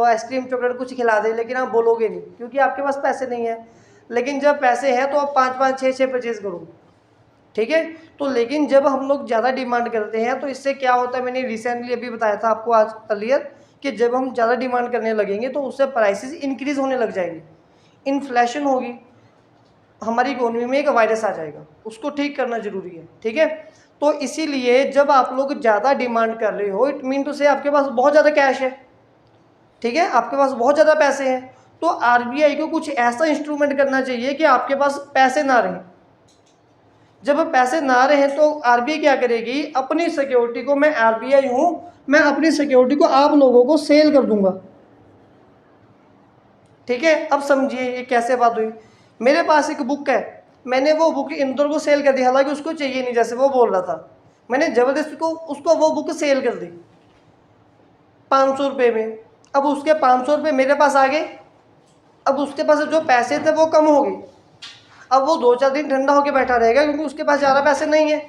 आइसक्रीम चॉकलेट कुछ खिला दे, लेकिन आप बोलोगे नहीं क्योंकि आपके पास पैसे नहीं है। लेकिन जब पैसे हैं तो आप 5-5, 6-6 परचेज करोगे, ठीक है? तो लेकिन जब हम लोग ज़्यादा डिमांड करते हैं तो इससे क्या होता है, मैंने रिसेंटली अभी बताया था आपको आज अर्लियर, कि जब हम ज़्यादा डिमांड करने लगेंगे तो उससे प्राइसेस इंक्रीज होने लग जाएंगे, इन्फ्लेशन होगी, हमारी इकोनॉमी में एक वायरस आ जाएगा, उसको ठीक करना जरूरी है, ठीक है? तो इसीलिए जब आप लोग ज़्यादा डिमांड कर रहे हो, इट मीन टू से आपके पास बहुत ज़्यादा कैश है, ठीक है, आपके पास बहुत ज़्यादा पैसे हैं, तो आरबीआई को कुछ ऐसा इंस्ट्रूमेंट करना चाहिए कि आपके पास पैसे ना रहें। जब पैसे ना रहे तो आरबीआई क्या करेगी, अपनी सिक्योरिटी को, मैं आरबीआई हूँ, मैं अपनी सिक्योरिटी को आप लोगों को सेल कर दूंगा, ठीक है? अब समझिए ये कैसे बात हुई। मेरे पास एक बुक है, मैंने वो बुक इंदौर को सेल कर दी, हालांकि उसको चाहिए नहीं, जैसे वो बोल रहा था, मैंने ज़बरदस्ती को उसको वो बुक सेल कर दी 500 रुपये में। अब उसके 500 रुपये मेरे पास आ गए, अब उसके पास जो पैसे थे वो कम हो गए, अब वो 2-4 दिन ठंडा होकर बैठा रहेगा क्योंकि उसके पास ज़्यादा पैसे नहीं है।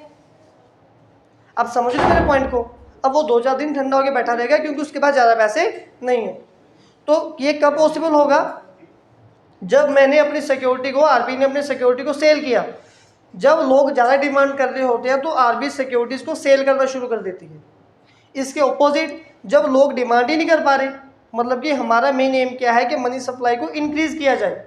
आप समझ रहे मेरे पॉइंट को? अब वो 2-4 दिन ठंडा होकर बैठा रहेगा क्योंकि उसके पास ज़्यादा पैसे नहीं है। तो ये कब पॉसिबल होगा, जब मैंने अपनी सिक्योरिटी को, आरबीआई ने अपनी सिक्योरिटी को सेल किया। जब लोग ज़्यादा डिमांड कर रहे होते हैं तो आरबीआई सिक्योरिटीज़ को सेल करना शुरू कर देती है। इसके ऑपोजिट जब लोग डिमांड ही नहीं कर पा रहे, मतलब कि हमारा मेन एम क्या है कि मनी सप्लाई को इंक्रीज़ किया जाए,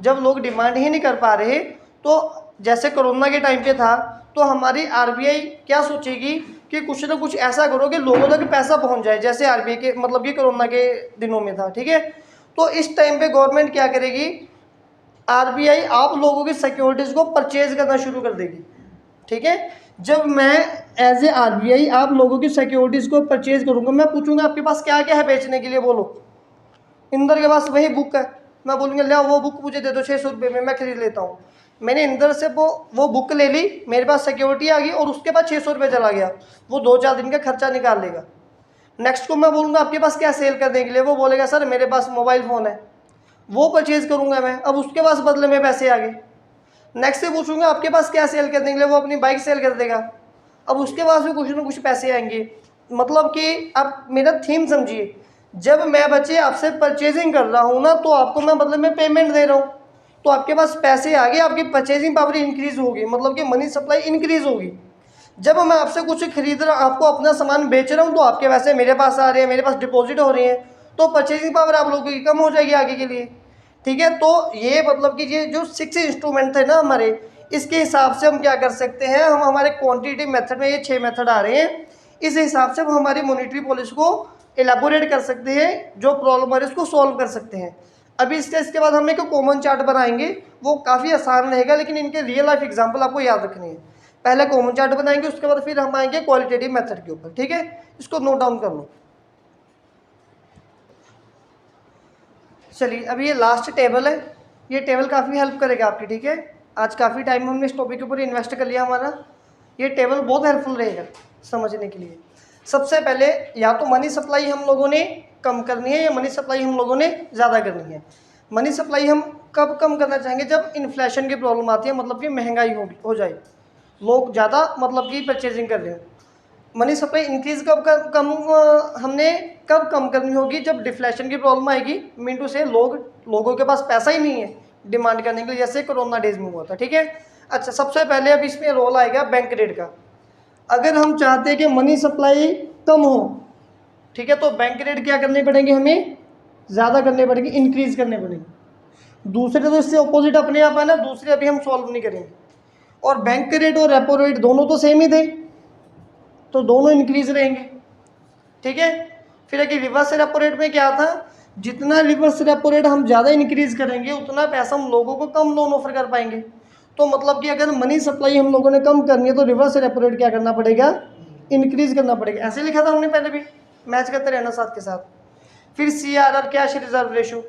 जब लोग डिमांड ही नहीं कर पा रहे, तो जैसे कोरोना के टाइम पे था, तो हमारी आरबीआई क्या सोचेगी कि कुछ ना कुछ ऐसा करो कि लोगों तक पैसा पहुंच जाए, जैसे आरबीआई के मतलब कि कोरोना के दिनों में था, ठीक है? तो इस टाइम पे गवर्नमेंट क्या करेगी, आरबीआई आप लोगों की सिक्योरिटीज़ को परचेज करना शुरू कर देगी, ठीक है? जब मैं एज ए आरबीआई आप लोगों की सिक्योरिटीज़ को परचेज करूँगा, मैं पूछूंगा आपके पास क्या क्या है बेचने के लिए, बोलो। इंदर के पास वही बुक है, मैं बोलूँगा ले वो बुक मुझे दे दो 600 रुपये में, मैं खरीद लेता हूँ। मैंने इंदर से वो बुक ले ली, मेरे पास सिक्योरिटी आ गई और उसके बाद 600 रुपये चला गया, वो 2-4 दिन का खर्चा निकाल लेगा। नेक्स्ट को मैं बोलूँगा आपके पास क्या सेल करने के लिए, वो बोलेगा सर मेरे पास मोबाइल फ़ोन है, वो परचेज़ करूँगा मैं, अब उसके पास बदले में पैसे आ गए। नेक्स्ट से पूछूंगा आपके पास क्या सेल करने के लिए, वो अपनी बाइक सेल कर देगा, अब उसके पास भी कुछ ना कुछ पैसे आएंगे। मतलब कि आप मेरा थीम समझिए, जब मैं बच्चे आपसे परचेजिंग कर रहा हूँ ना, तो आपको मैं बदले में पेमेंट दे रहा हूँ, तो आपके पास पैसे आ गए, आपकी परचेजिंग पावर इंक्रीज होगी, मतलब कि मनी सप्लाई इंक्रीज होगी। जब मैं आपसे कुछ खरीद रहा, आपको अपना सामान बेच रहा हूँ, तो आपके पैसे मेरे पास आ रहे हैं, मेरे पास डिपॉजिट हो रहे हैं, तो परचेजिंग पावर आप लोगों की कम हो जाएगी आगे के लिए, ठीक है? तो ये मतलब कि ये जो 6 इंस्ट्रूमेंट थे ना हमारे, इसके हिसाब से हम क्या कर सकते हैं, हम हमारे क्वांटिटी मेथड में ये 6 मेथड आ रहे हैं, इस हिसाब से हम हमारी मॉनेटरी पॉलिसी को एलाबोरेट कर सकते हैं, जो प्रॉब्लम है उसको सॉल्व कर सकते हैं। अभी इसके बाद हम एक कॉमन चार्ट बनाएंगे, वो काफ़ी आसान रहेगा, लेकिन इनके रियल लाइफ एग्जाम्पल आपको याद रखने हैं। पहले कॉमन चार्ट बनाएंगे, उसके बाद फिर हम आएंगे क्वालिटेटिव मेथड के ऊपर, ठीक है। इसको नोट डाउन कर लो। चलिए, अभी ये लास्ट टेबल है, ये टेबल काफ़ी हेल्प करेगा आपकी, ठीक है। आज काफ़ी टाइम हमने इस टॉपिक के ऊपर इन्वेस्ट कर लिया हमारा, ये टेबल बहुत हेल्पफुल रहेगा समझने के लिए। सबसे पहले या तो मनी सप्लाई हम लोगों ने कम करनी है या मनी सप्लाई हम लोगों ने ज़्यादा करनी है। मनी सप्लाई हम कब कम करना चाहेंगे? जब इन्फ्लेशन की प्रॉब्लम आती है, मतलब कि महंगाई हो जाए, लोग ज़्यादा मतलब कि परचेजिंग कर रहे हैं। मनी सप्लाई इंक्रीज हमने कब कम करनी होगी? जब डिफ्लेशन की प्रॉब्लम आएगी, मीन टू से लोगों के पास पैसा ही नहीं है डिमांड करने के लिए, जैसे कोरोना डेज में हुआ था, ठीक है। अच्छा, सबसे पहले अब इसमें रोल आएगा बैंक रेट का। अगर हम चाहते हैं कि मनी सप्लाई कम हो, ठीक है, तो बैंक रेट क्या करने पड़ेंगे? हमें ज़्यादा करने पड़ेंगे, इंक्रीज करने पड़ेंगे। दूसरे तो इससे अपोजिट अपने आप है ना, दूसरे अभी हम सॉल्व नहीं करेंगे। और बैंक रेट और रेपो रेट दोनों तो सेम ही थे, तो दोनों इंक्रीज रहेंगे, ठीक है। फिर अगर रिवर्स रेपो रेट में क्या था? जितना रिवर्स रेपो रेट हम ज़्यादा इंक्रीज करेंगे, उतना पैसा हम लोगों को कम लोन ऑफर कर पाएंगे। तो मतलब कि अगर मनी सप्लाई हम लोगों ने कम करनी है, तो रिवर्स रेपो रेट क्या करना पड़ेगा? इंक्रीज करना पड़ेगा। ऐसे लिखा था हमने पहले भी, मैच करते रहना साथ के साथ। फिर CRR, cash reserve ratio.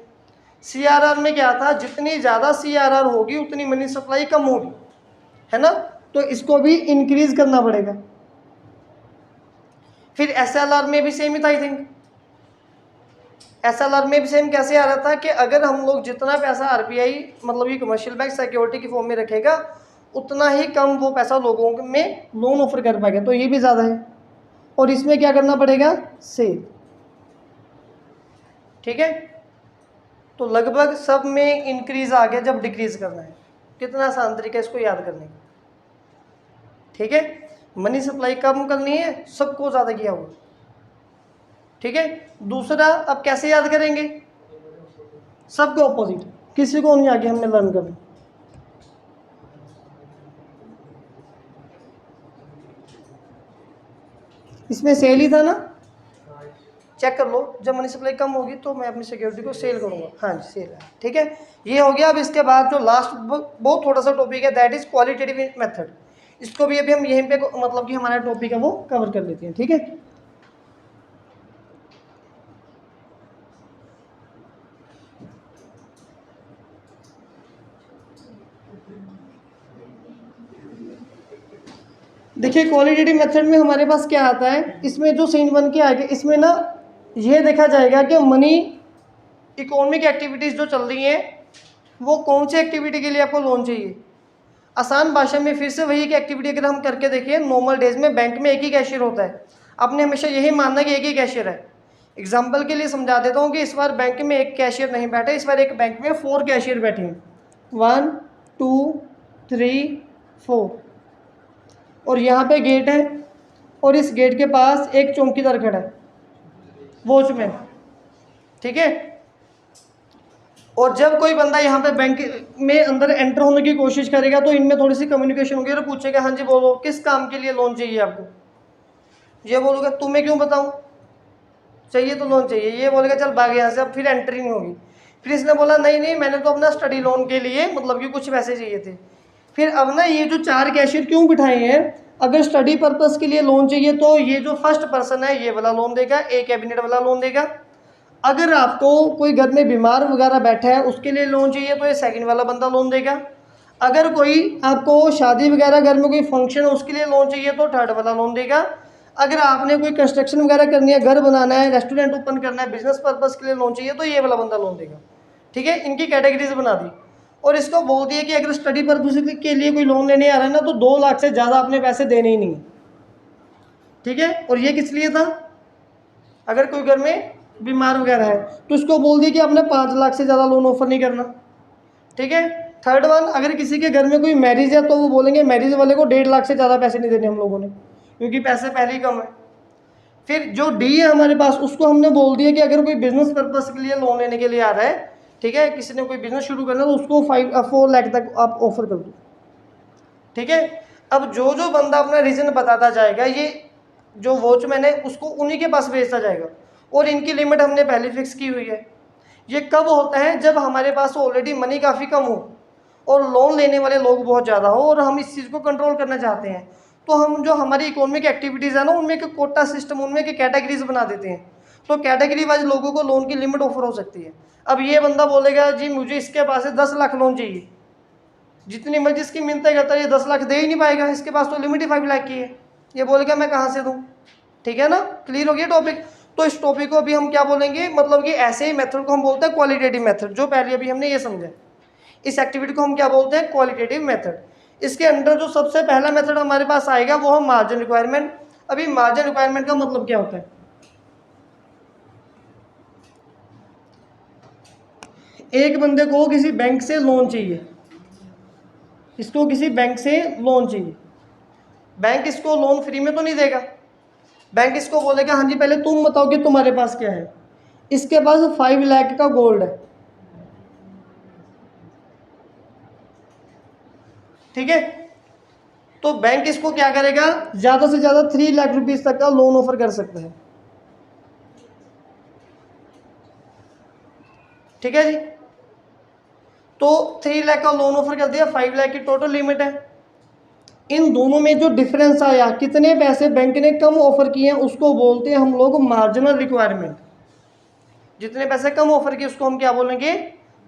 CRR में क्या था? जितनी ज़्यादा CRR होगी उतनी मनी सप्लाई कम होगी, है ना, तो इसको भी इंक्रीज करना पड़ेगा। फिर SLR में भी सेम ही था, आई थिंक। SLR में भी सेम कैसे आ रहा था कि अगर हम लोग जितना पैसा RBI मतलब ये कमर्शियल बैंक सिक्योरिटी की फॉर्म में रखेगा, उतना ही कम वो पैसा लोगों में लोन ऑफर कर पाएगा, तो ये भी ज़्यादा है। और इसमें क्या करना पड़ेगा? सेम, ठीक है। तो लगभग सब में इंक्रीज आ गया, जब डिक्रीज करना है। कितना आसान तरीका है इसको याद करने का, ठीक है। मनी सप्लाई कम करनी है, सबको ज़्यादा किया हुआ, ठीक है। दूसरा, अब कैसे याद करेंगे? सबको ऑपोजिट, किसी को नहीं आगे हमने लर्न करना। इसमें सेल ही था ना, चेक कर लो। जब मनी सप्लाई कम होगी तो मैं अपनी सिक्योरिटी को सेल करूंगा। हाँ जी, सेल है, ठीक है। ये हो गया। अब इसके बाद जो लास्ट बहुत थोड़ा सा टॉपिक है, दैट इज क्वालिटेटिव मेथड। इसको भी अभी हम यहीं पे मतलब कि हमारा टॉपिक है वो कवर कर लेते हैं, ठीक है। देखिए, क्वालिटेटिव मेथड में हमारे पास क्या आता है, इसमें जो सीन बन के आगे, इसमें ना ये देखा जाएगा कि मनी इकोनॉमिक एक्टिविटीज़ जो चल रही हैं, वो कौन सी एक्टिविटी के लिए आपको लोन चाहिए। आसान भाषा में फिर से वही एक एक्टिविटी अगर हम करके देखिए, नॉर्मल डेज में बैंक में एक ही कैशियर होता है, आपने हमेशा यही मानना कि एक ही कैशियर है। एग्जाम्पल के लिए समझा देता हूँ कि इस बार बैंक में एक कैशियर नहीं बैठे, इस बार एक बैंक में 4 कैशियर बैठे हैं, 1 2 3 4। और यहाँ पे गेट है, और इस गेट के पास एक चौकीदार खड़ा है, वॉचमैन, ठीक है। और जब कोई बंदा यहाँ पे बैंक में अंदर एंटर होने की कोशिश करेगा, तो इनमें थोड़ी सी कम्युनिकेशन होगी और पूछेगा, हाँ जी बोलो, किस काम के लिए लोन चाहिए आपको। ये बोलोगे, तुम्हें क्यों बताऊँ, चाहिए तो लोन चाहिए। ये बोलेगा, चल भाग यहाँ से, अब फिर एंट्री नहीं होगी। फिर इसने बोला, नहीं नहीं, मैंने तो अपना स्टडी लोन के लिए मतलब कि कुछ पैसे चाहिए थे। फिर अब ना ये जो 4 कैशियर क्यों बिठाए हैं, अगर स्टडी पर्पस के लिए लोन चाहिए तो ये जो फर्स्ट पर्सन है ये वाला लोन देगा, ए कैबिनेट वाला लोन देगा। अगर आपको कोई घर में बीमार वगैरह बैठा है उसके लिए लोन चाहिए तो ये सेकंड वाला बंदा लोन देगा। अगर कोई आपको शादी वगैरह घर में कोई फंक्शन है उसके लिए लोन चाहिए तो थर्ड वाला लोन देगा। अगर आपने कोई कंस्ट्रक्शन वगैरह करनी है, घर बनाना है, रेस्टोरेंट ओपन करना है, बिजनेस पर्पस के लिए लोन चाहिए तो ये वाला बंदा लोन देगा, ठीक है। इनकी कैटेगरीज बना दी और इसको बोल दिया कि अगर स्टडी पर्पस के लिए कोई लोन लेने आ रहा है ना, तो 2 लाख से ज़्यादा आपने पैसे देने ही नहीं, ठीक है। और ये किस लिए था, अगर कोई घर में बीमार वगैरह है तो उसको बोल दिया कि आपने 5 लाख से ज़्यादा लोन ऑफर नहीं करना, ठीक है। थर्ड वन, अगर किसी के घर में कोई मैरिज है तो वो बोलेंगे मैरिज वाले को 1.5 लाख से ज़्यादा पैसे नहीं देने हम लोगों ने, क्योंकि पैसे पहले ही कम है। फिर जो डी है हमारे पास, उसको हमने बोल दिया कि अगर कोई बिजनेस पर्पस के लिए लोन लेने के लिए आ रहा है, ठीक है, किसी ने कोई बिजनेस शुरू करना है तो उसको 4 लाख तक आप ऑफर कर दो, ठीक है। अब जो जो बंदा अपना रीज़न बताता जाएगा, ये जो वॉचमैन है उसको उन्हीं के पास भेजता जाएगा। और इनकी लिमिट हमने पहले फिक्स की हुई है। ये कब होता है? जब हमारे पास ऑलरेडी मनी काफ़ी कम हो और लोन लेने वाले लोग बहुत ज़्यादा हो और हम इस चीज़ को कंट्रोल करना चाहते हैं, तो हम जो हमारी इकोनॉमिक एक्टिविटीज़ है ना, उनमें एक कोटा सिस्टम, उनमें एक कैटेगरीज बना देते हैं। तो कैटेगरी वाइज लोगों को लोन की लिमिट ऑफर हो सकती है। अब ये बंदा बोलेगा जी मुझे इसके पास से 10 लाख लोन चाहिए, जितनी मर्जी इसकी मिन्नतें करता है, ये 10 लाख दे ही नहीं पाएगा, इसके पास तो लिमिट ही 5 लाख की है। ये बोलेगा मैं कहाँ से दूँ? ठीक है ना, क्लियर हो गया टॉपिक। तो इस टॉपिक को अभी हम क्या बोलेंगे, मतलब कि ऐसे ही मेथड को हम बोलते हैं क्वालिटेटिव मेथड, जो पहले अभी हमने ये समझा। इस एक्टिविटी को हम क्या बोलते हैं? Qualitative method. इसके अंदर जो सबसे पहला मेथड हमारे पास आएगा वो है मार्जिन रिक्वायरमेंट। अभी मार्जिन रिक्वायरमेंट का मतलब क्या होता है? एक बंदे को किसी बैंक से लोन चाहिए, इसको किसी बैंक से लोन चाहिए। बैंक इसको लोन फ्री में तो नहीं देगा। बैंक इसको बोलेगा हाँ जी पहले तुम बताओ कि तुम्हारे पास क्या है। इसके पास 5 लाख का गोल्ड है, ठीक है। तो बैंक इसको क्या करेगा, ज़्यादा से ज़्यादा 3 लाख रुपीस तक का लोन ऑफर कर सकता है, ठीक है जी। तो 3 लाख का लोन ऑफर कर दिया, 5 लाख की टोटल लिमिट है। इन दोनों में जो डिफरेंस आया, कितने पैसे बैंक ने कम ऑफर किए हैं, उसको बोलते हैं हम लोग मार्जिनल रिक्वायरमेंट। जितने पैसे कम ऑफर किए उसको हम क्या बोलेंगे?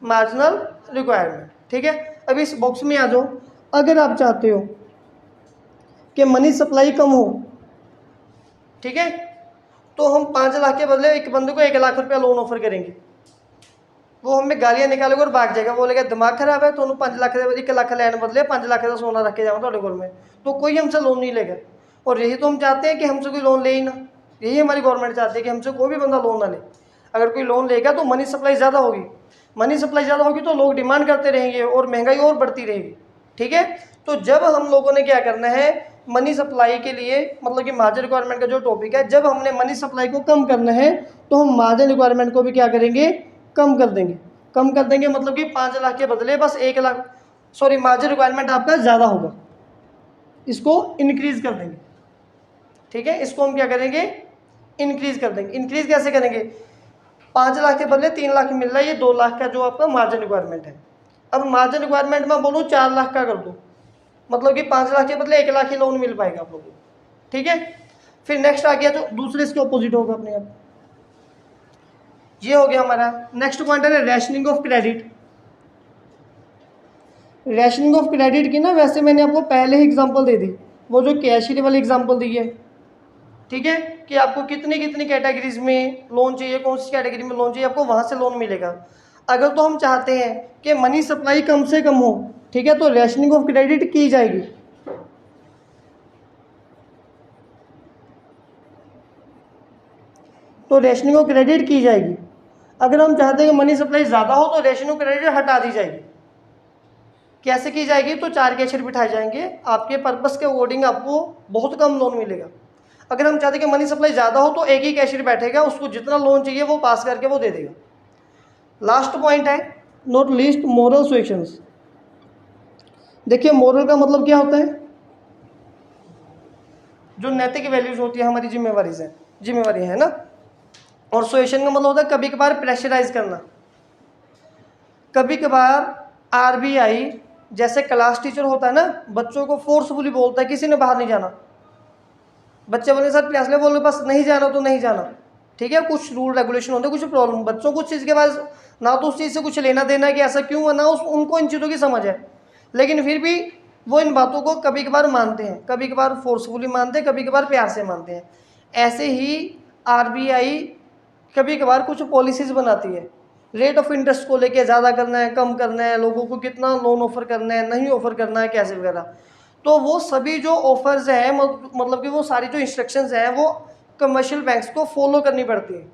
मार्जिनल रिक्वायरमेंट, ठीक है। अब इस बॉक्स में आ जाओ। अगर आप चाहते हो कि मनी सप्लाई कम हो, ठीक है, तो हम 5 लाख के बदले एक बंदे को 1 लाख रुपया लोन ऑफर करेंगे। वो हमें गालियां निकालेगा और भाग जाएगा, बोलेगा दिमाग खराब है, तो 5 लाख 1 लाख लैन बदले 5 लाख का सोना रख के जाओ थोड़े गोल में, तो कोई हमसे लोन नहीं लेगा। और यही तो हम चाहते हैं कि हमसे कोई लोन ले ही ना। यही हमारी गवर्नमेंट चाहती है कि हमसे कोई भी बंदा लोन ना ले। अगर कोई लोन लेगा तो मनी सप्लाई ज़्यादा होगी, मनी सप्लाई ज़्यादा होगी तो लोग डिमांड करते रहेंगे और महंगाई और बढ़ती रहेगी, ठीक है। तो जब हम लोगों ने क्या करना है, मनी सप्लाई के लिए, मतलब कि मार्जिन रिक्वायरमेंट का जो टॉपिक है, जब हमने मनी सप्लाई को कम करना है तो हम मार्जिन रिक्वायरमेंट को भी क्या करेंगे? कम कर देंगे। कम कर देंगे मतलब कि 5 लाख के बदले बस 1 लाख, सॉरी, मार्जिन रिक्वायरमेंट आपका ज़्यादा होगा, इसको इंक्रीज कर देंगे, ठीक है। इसको हम क्या करेंगे? इंक्रीज कर देंगे। इंक्रीज कैसे करेंगे? 5 लाख के बदले 3 लाख मिल रहा है, ये 2 लाख का जो आपका मार्जिन रिक्वायरमेंट है। अब मार्जिन रिक्वायरमेंट में बोलूँ 4 लाख का कर दो, मतलब कि 5 लाख के बदले 1 लाख ही लोन मिल पाएगा आप लोगों को, ठीक है। फिर नेक्स्ट आ गया जो दूसरे इसके ऑपोजिट होगा अपने आप, ये हो गया हमारा। नेक्स्ट पॉइंट है rationing of credit. Rationing of credit की ना, वैसे मैंने आपको पहले ही एग्जांपल दे दी, वो जो कैशियर वाली एग्जांपल दी है, ठीक है, कि आपको कितनी कितनी कैटेगरीज में लोन चाहिए, कौन सी कैटेगरी में लोन चाहिए, आपको वहाँ से लोन मिलेगा। अगर तो हम चाहते हैं कि मनी सप्लाई कम से कम हो, ठीक है, तो रैशनिंग ऑफ क्रेडिट की जाएगी। तो रैशनिंग ऑफ क्रेडिट की जाएगी। अगर हम चाहते हैं कि मनी सप्लाई ज़्यादा हो तो रैशनिंग ऑफ क्रेडिट हटा दी जाएगी। कैसे की जाएगी? तो 4 कैशियर बिठाए जाएंगे, आपके पर्पस के अकॉर्डिंग आपको बहुत कम लोन मिलेगा। अगर हम चाहते हैं कि मनी सप्लाई ज़्यादा हो तो एक ही कैशियर बैठेगा, उसको जितना लोन चाहिए वो पास करके वो दे देगा। लास्ट पॉइंट है नॉट लीस्ट मोरल सुएशंस। देखिए मोरल का मतलब क्या होता है? जो नैतिक वैल्यूज होती है, हमारी जिम्मेवारी है ना। और सुएशन का मतलब होता है कभी कभार प्रेशराइज करना। कभी कभार आरबीआई जैसे क्लास टीचर होता है ना, बच्चों को फोर्सफुली बोलता है किसी ने बाहर नहीं जाना। बच्चे बोले सर क्लास में बोले बस नहीं जाना तो नहीं जाना, ठीक है। कुछ रूल रेगुलेशन होते हैं, कुछ प्रॉब्लम, बच्चों को उस चीज़ के बाद ना तो उस चीज़ से कुछ लेना देना है कि ऐसा क्यों है, ना उनको इन चीज़ों की समझ है, लेकिन फिर भी वो इन बातों को कभी कभार मानते हैं, कभी कभार फोर्सफुली मानते हैं, कभी कभार प्यार से मानते हैं। ऐसे ही आरबीआई कभी कभार कुछ पॉलिसीज़ बनाती है, रेट ऑफ इंटरेस्ट को लेके ज़्यादा करना है, कम करना है, लोगों को कितना लोन ऑफर करना है, नहीं ऑफर करना है, कैसे वगैरह। तो वो सभी जो ऑफर्स हैं, मतलब कि वो सारी जो इंस्ट्रक्शंस हैं वो कमर्शियल बैंक्स को फॉलो करनी पड़ती है।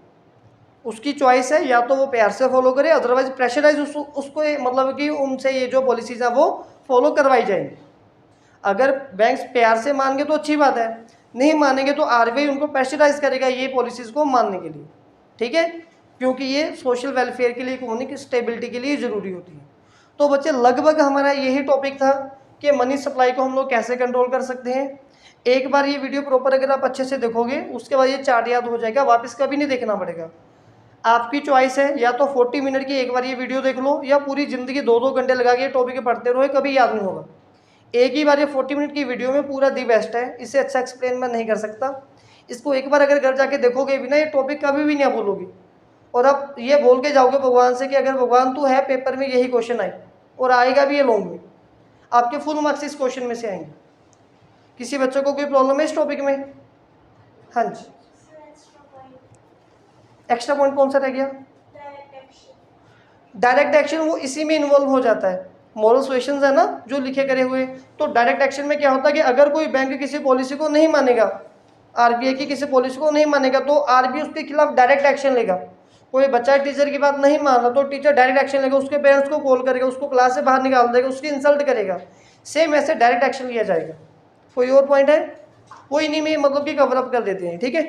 उसकी चॉइस है, या तो वो प्यार से फॉलो करे, अदरवाइज प्रेशराइज उसको मतलब कि उनसे ये जो पॉलिसीज़ हैं वो फॉलो करवाई जाएंगी। अगर बैंक्स प्यार से मानेंगे तो अच्छी बात है, नहीं मानेंगे तो आरबीआई उनको प्रेशराइज करेगा ये पॉलिसीज़ को मानने के लिए, ठीक है, क्योंकि ये सोशल वेलफेयर के लिए, इकोनॉमिक स्टेबिलिटी के लिए ज़रूरी होती है। तो बच्चे लगभग हमारा यही टॉपिक था कि मनी सप्लाई को हम लोग कैसे कंट्रोल कर सकते हैं। एक बार ये वीडियो प्रॉपर अगर आप अच्छे से देखोगे उसके बाद ये चार्ट याद हो जाएगा, वापस कभी नहीं देखना पड़ेगा। आपकी चॉइस है, या तो 40 मिनट की एक बार ये वीडियो देख लो, या पूरी ज़िंदगी 2-2 घंटे लगा के टॉपिक पढ़ते रहो, कभी याद नहीं होगा। एक ही बार ये 40 मिनट की वीडियो में पूरा दी बेस्ट है, इससे अच्छा एक्सप्लेन मैं नहीं कर सकता। इसको एक बार अगर घर जाके देखोगे भी ना, ये टॉपिक कभी भी नहीं भूलोगे। और आप ये बोल के जाओगे भगवान से कि अगर भगवान तू है, पेपर में यही क्वेश्चन आए, और आएगा भी ये लॉन्ग में, आपके फुल मार्क्स इस क्वेश्चन में से आएंगे। किसी बच्चे को कोई प्रॉब्लम है इस टॉपिक में? हाँ जी, एक्स्ट्रा पॉइंट कौन सा रह गया? डायरेक्ट एक्शन, वो इसी में इन्वॉल्व हो जाता है। मॉरल सजेशंस है ना जो लिखे करे हुए, तो डायरेक्ट एक्शन में क्या होता है कि अगर कोई बैंक किसी पॉलिसी को नहीं मानेगा, आरबीआई की किसी पॉलिसी को नहीं मानेगा, तो आरबीआई उसके खिलाफ डायरेक्ट एक्शन लेगा। कोई बच्चा टीचर की बात नहीं मान रहा तो टीचर डायरेक्ट एक्शन लेगा, उसके पेरेंट्स को कॉल करेगा, उसको क्लास से बाहर निकाल देगा, उसकी इंसल्ट करेगा। सेम ऐसे डायरेक्ट एक्शन लिया जाएगा। कोई और पॉइंट है? कोई नहीं, में मतलब कि कवर अप कर देते हैं, ठीक है।